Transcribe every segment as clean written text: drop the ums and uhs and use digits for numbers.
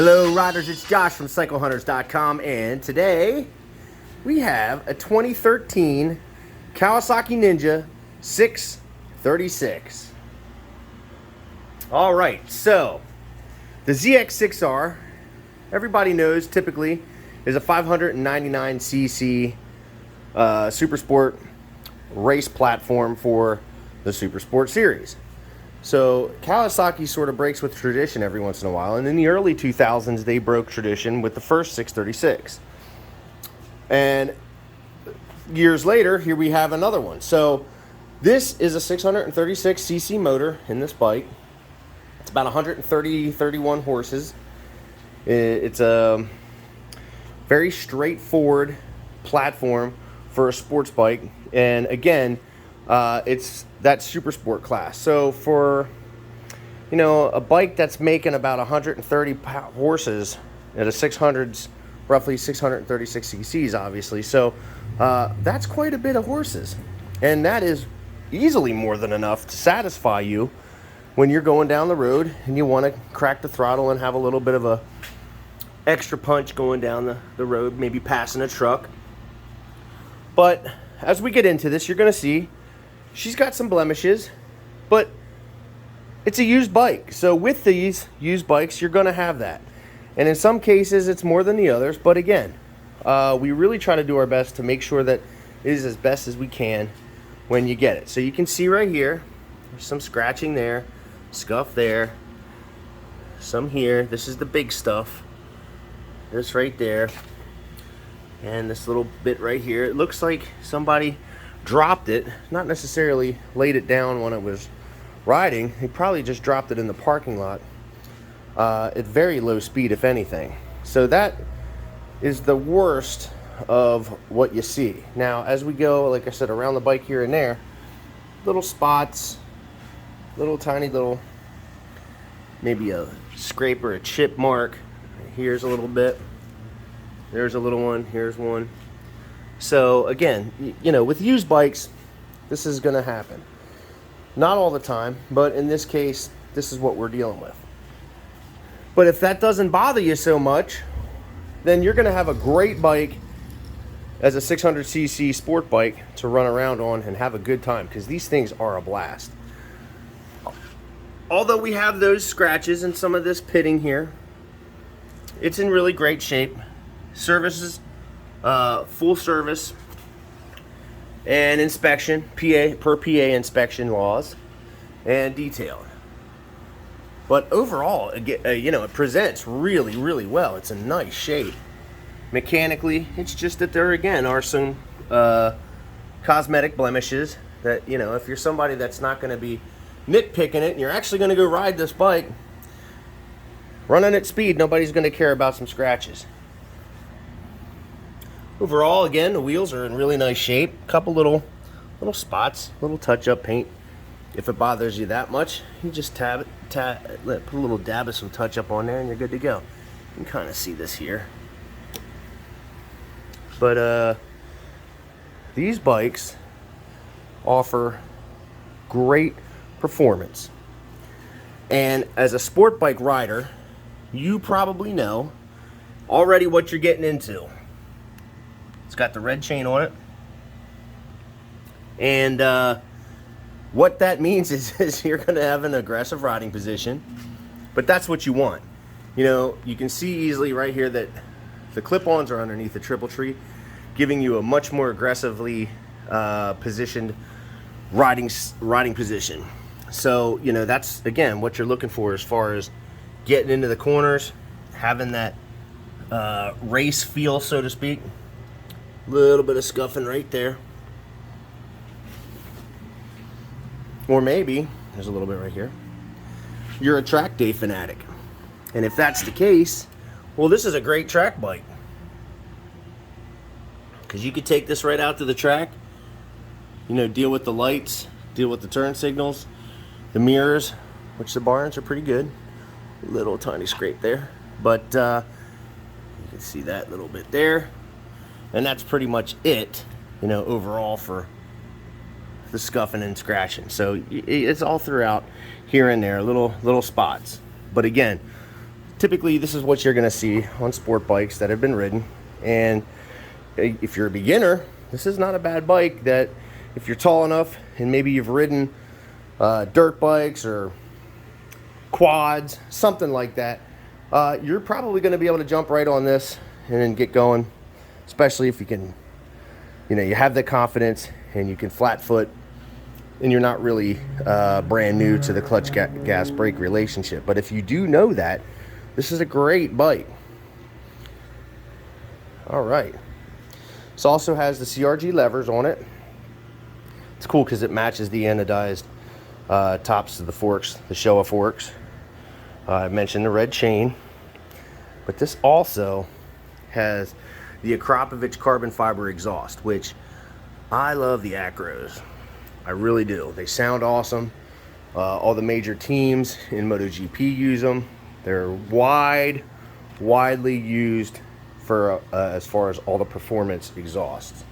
Hello riders, it's Josh from CycleHunters.com, and today we have a 2013 Kawasaki Ninja 636. Alright, so the ZX-6r, everybody knows typically is a 599cc super sport race platform for the super sport series. So Kawasaki sort of breaks with tradition every once in a while, and in the early 2000s they broke tradition with the first 636. And years later, here we have another one. So this is a 636cc motor in this bike. It's about 131 horses. It's a very straightforward platform for a sports bike, and again, it's that super sport class. So for, you know, a bike that's making about 130 horses at a 600s, roughly 636 cc's, obviously. So that's quite a bit of horses, and that is easily more than enough to satisfy you when you're going down the road and you want to crack the throttle and have a little bit of a extra punch going down the road, maybe passing a truck. But as we get into this, you're going to see she's got some blemishes, but it's a used bike. So with these used bikes, you're going to have that. And in some cases, it's more than the others. But again, we really try to do our best to make sure that it is as best as we can when you get it. So you can see right here, there's some scratching there, scuff there, some here. This is the big stuff. This right there. And this little bit right here. It looks like somebody dropped it, not necessarily laid it down when it was riding. He probably just dropped it in the parking lot at very low speed, if anything. So that is the worst of what you see. Now as we go, like I said, around the bike here and there, little spots, little tiny little, maybe a scrape or a chip mark. Here's a little bit, there's a little one, here's one. So again, you know, with used bikes, this is going to happen. Not all the time, but in this case, this is what we're dealing with. But if that doesn't bother you so much, then you're going to have a great bike as a 600cc sport bike to run around on and have a good time, because these things are a blast. Although we have those scratches and some of this pitting here, it's in really great shape. Services, full service and inspection, per PA inspection laws, and detailed. But overall, you know, it presents really, really well. It's a nice shape. Mechanically, it's just that there again are some cosmetic blemishes that, you know, if you're somebody that's not going to be nitpicking it and you're actually going to go ride this bike, running at speed, nobody's going to care about some scratches. Overall, again, the wheels are in really nice shape. Couple little spots, little touch-up paint. If it bothers you that much, you just put a little dab of some touch-up on there, and you're good to go. You can kind of see this here. But these bikes offer great performance. And as a sport bike rider, you probably know already what you're getting into. It's got the red chain on it, and what that means is you're going to have an aggressive riding position, but that's what you want. You know, you can see easily right here that the clip-ons are underneath the triple tree, giving you a much more aggressively positioned riding position. So, you know, that's again what you're looking for as far as getting into the corners, having that race feel, so to speak. Little bit of scuffing right there, or maybe there's a little bit right here. You're a track day fanatic, and if that's the case, well, this is a great track bike, because you could take this right out to the track, you know, deal with the lights, deal with the turn signals, the mirrors, which the barns are pretty good. Little tiny scrape there, but you can see that little bit there. And that's pretty much it, you know, overall for the scuffing and scratching. So it's all throughout here and there, little spots. But again, typically this is what you're going to see on sport bikes that have been ridden. And if you're a beginner, this is not a bad bike. That if you're tall enough and maybe you've ridden dirt bikes or quads, something like that, you're probably going to be able to jump right on this and then get going, especially if you can, you have the confidence and you can flat foot and you're not really brand new to the clutch gas brake relationship. But if you do know that, this is a great bike. All right. This also has the CRG levers on it. It's cool because it matches the anodized tops of the forks, the Showa forks. I mentioned the red chain, but this also has the Akropovic carbon fiber exhaust, which I love the Akros. I really do. They sound awesome. All the major teams in MotoGP use them. They're widely used for as far as all the performance exhausts.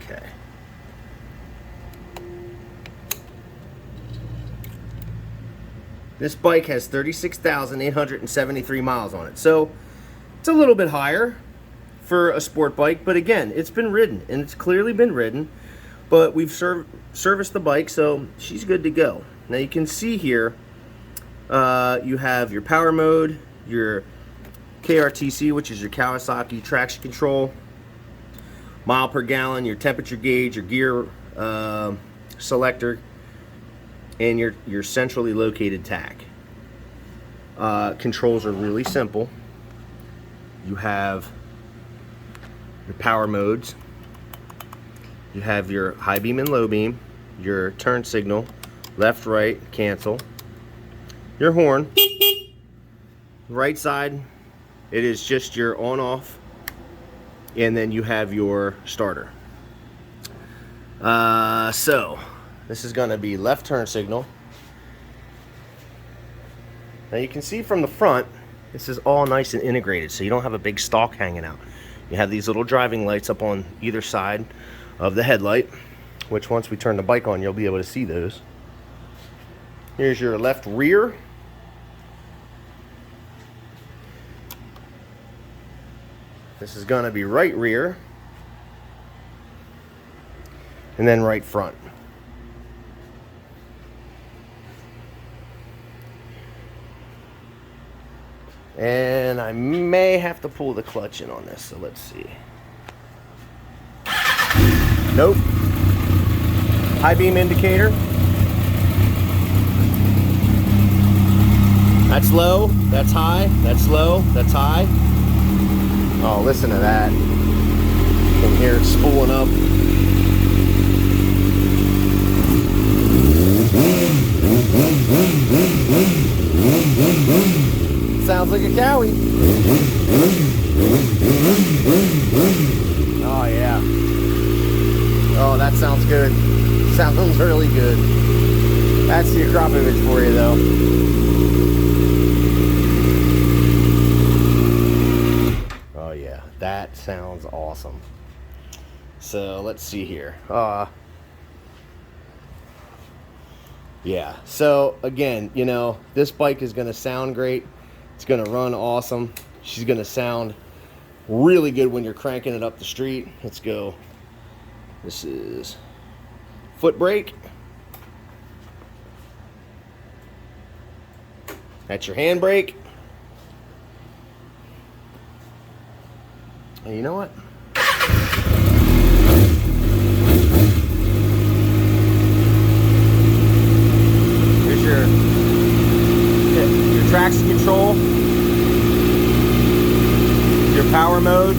Okay. This bike has 36,873 miles on it. So it's a little bit higher for a sport bike, but again, it's been ridden, and it's clearly been ridden, but we've serviced the bike, so she's good to go. Now you can see here, you have your power mode, your KRTC, which is your Kawasaki traction control, mile per gallon, your temperature gauge, your gear selector, and your centrally located tack. Controls are really simple. You have your power modes. You have your high beam and low beam, your turn signal, left, right, cancel, your horn. Right side, it is just your on-off, and then you have your starter. So this is going to be left turn signal. Now you can see from the front, this is all nice and integrated, so you don't have a big stalk hanging out. You have these little driving lights up on either side of the headlight, which once we turn the bike on, you'll be able to see those. Here's your left rear. This is going to be right rear. And then right front. And I may have to pull the clutch in on this, so let's see. Nope. High beam indicator. That's low, that's high, that's low, that's high. Oh, listen to that. You can hear it spooling up. Sounds like a Cowie. Oh yeah. Oh, that sounds good. Sounds really good. That's the Akropovic for you, though. Oh yeah, that sounds awesome. So let's see here. Yeah. So again, this bike is going to sound great. It's going to run awesome. She's going to sound really good when you're cranking it up the street. Let's go. This is foot brake. That's your hand brake. And you know what? Here's your traction control. Your power mode.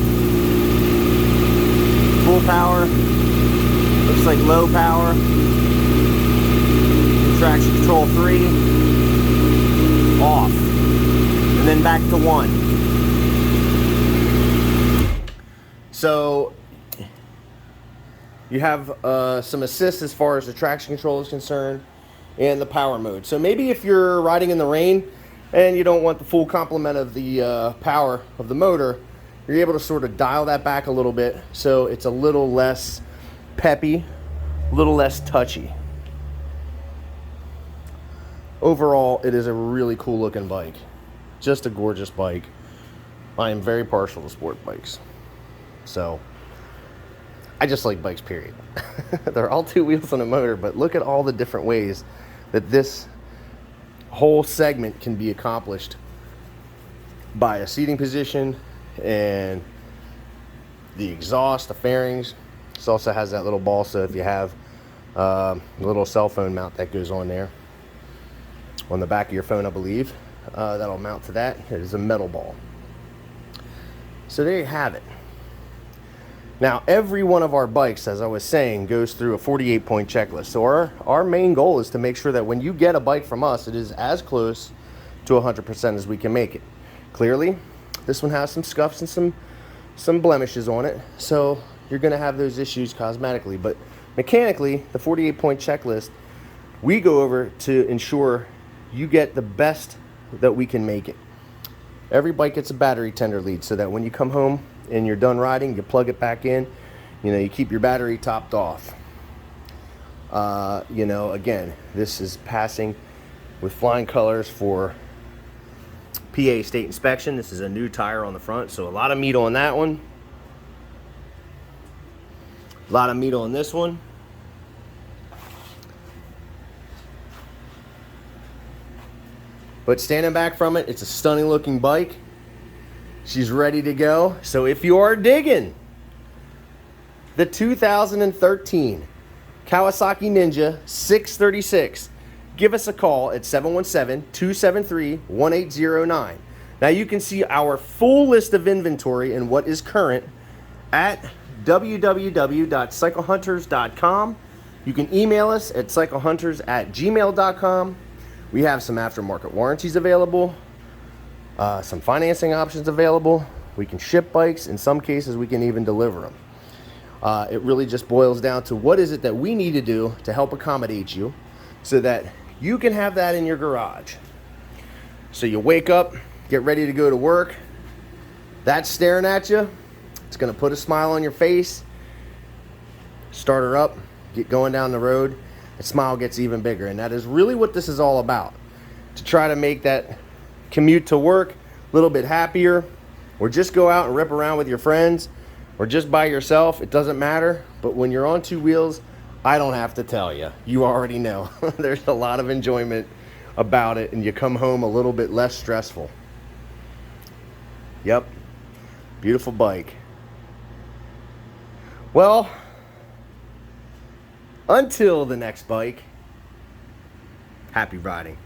Full power. Looks like low power. Traction control 3. Off. And then back to 1. So you have some assist as far as the traction control is concerned and the power mode. So maybe if you're riding in the rain and you don't want the full complement of the power of the motor, you're able to sort of dial that back a little bit so it's a little less peppy, a little less touchy. overall, it is a really cool looking bike. Just a gorgeous bike. I am very partial to sport bikes. So, I just like bikes, period. They're all two wheels on a motor, but look at all the different ways that this whole segment can be accomplished by a seating position and the exhaust, the fairings. This also has that little ball, so if you have a little cell phone mount that goes on there on the back of your phone, I believe, that'll mount to that. It is a metal ball. So there you have it. Now, every one of our bikes, as I was saying, goes through a 48-point checklist. So our main goal is to make sure that when you get a bike from us, it is as close to 100% as we can make it. Clearly, this one has some scuffs and some blemishes on it, so you're going to have those issues cosmetically. But mechanically, the 48-point checklist, we go over to ensure you get the best that we can make it. Every bike gets a battery tender lead, so that when you come home and you're done riding, you plug it back in, you keep your battery topped off. Again, this is passing with flying colors for PA state inspection. This is a new tire on the front, so a lot of meat on that one. A lot of meat on this one. But standing back from it, it's a stunning looking bike. She's ready to go. So if you are digging the 2013 Kawasaki Ninja 636, give us a call at 717-273-1809. Now you can see our full list of inventory and what is current at www.cyclehunters.com. You can email us at cyclehunters@gmail.com. We have some aftermarket warranties available, some financing options available. We can ship bikes. In some cases, we can even deliver them. It really just boils down to what is it that we need to do to help accommodate you so that you can have that in your garage. So you wake up, get ready to go to work. That's staring at you. It's going to put a smile on your face. Start her up, get going down the road. The smile gets even bigger, and that is really what this is all about. To try to make that commute to work a little bit happier, or just go out and rip around with your friends, or just by yourself. It doesn't matter. But when you're on two wheels, I don't have to tell you. You already know. There's a lot of enjoyment about it, and you come home a little bit less stressful. Yep. Beautiful bike. Well, until the next bike, happy riding.